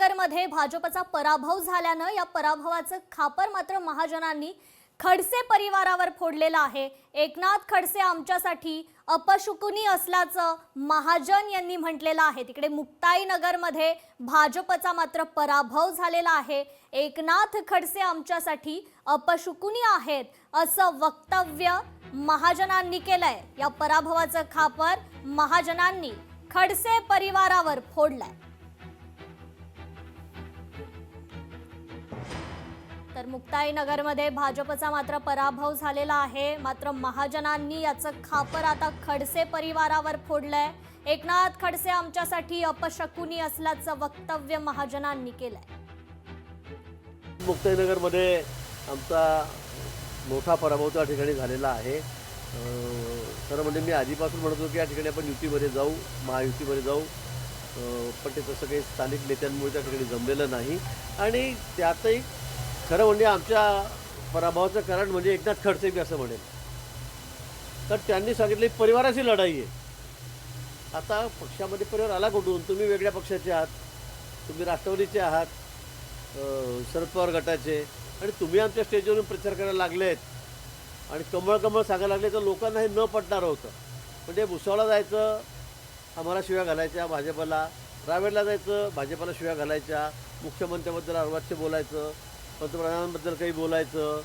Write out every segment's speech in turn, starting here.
मुक्ताईनगरमध्ये भाजपचा पराभव झाल्यानं या पराभवाचं खापर मात्र महाजनांनी खडसे परिवारावर फोडलेलं आहे। एकनाथ खडसे आमच्यासाठी अपशकुनी असल्याचं महाजन यांनी म्हटलेलं आहे। तिकडे मुक्ताईनगरमध्ये भाजपचा मात्र पराभव झालेला आहे। एकनाथ खडसे आमच्यासाठी अपशकुनी आहेत असं वक्तव्य महाजनांनी केलंय। या पराभवाचं खापर महाजनांनी खडसे परिवारावर फोडलाय। तर मुक्ताईनगरमध्ये भाजपचा मात्र पराभव झालेला आहे। मात्र महाजनांनी याचं खापर आता खडसे परिवारावर फोडलंय। एकनाथ खडसे आमच्यासाठी अपशकुनी असल्याचं वक्तव्य महाजनांनी केलंय। मुक्ताईनगरमध्ये आमचा मोठा पराभव त्या ठिकाणी झालेला आहे। खरं म्हणजे मी आधीपासून म्हणत होतो की या ठिकाणी आपण युतीमध्ये जाऊ, महायुतीमध्ये जाऊ, पण ते तसं काही स्थानिक नेत्यांमुळे त्या ठिकाणी जमलेलं नाही। आणि त्यातही खरं म्हणजे आमच्या पराभवाचं कारण म्हणजे एकनाथ खडसे मी असं म्हणेन। तर त्यांनी सांगितले परिवाराची लढाई आहे। आता पक्षामध्ये परिवार आला कुठून? तुम्ही वेगळ्या पक्षाचे आहात, तुम्ही राष्ट्रवादीचे आहात, शरद पवार गटाचे, आणि तुम्ही आमच्या स्टेजवरून प्रचार करायला लागलेत आणि कमळ सांगायला लागले तर लोकांना हे न पटणार होतं। म्हणजे भुसावळला जायचं, आम्हाला शिव्या घालायच्या भाजपला, रावेरला जायचं, भाजपला शिव्या घालायच्या, मुख्यमंत्र्यांबद्दल अर्वाच्य बोलायचं, पंतप्रधानांबद्दल काही बोलायचं,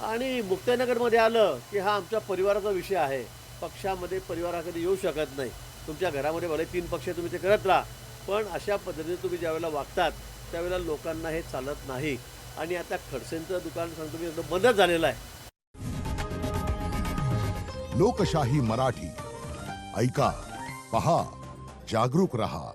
आणि मुक्ताईनगरमध्ये आलं की हा आमच्या परिवाराचा विषय आहे। पक्षामध्ये परिवार हा कधी येऊ शकत नाही। तुमच्या घरामध्ये भले 3 पक्ष तुम्ही ते करत राहा, पण अशा पद्धतीने तुम्ही ज्यावेळेला वागतात त्यावेळेला लोकांना हे चालत नाही। आणि आता खडसेंचं दुकान सांगतो मी एकदम बंदच झालेलं आहे। लोकशाही मराठी ऐका, पहा, जागरूक रहा।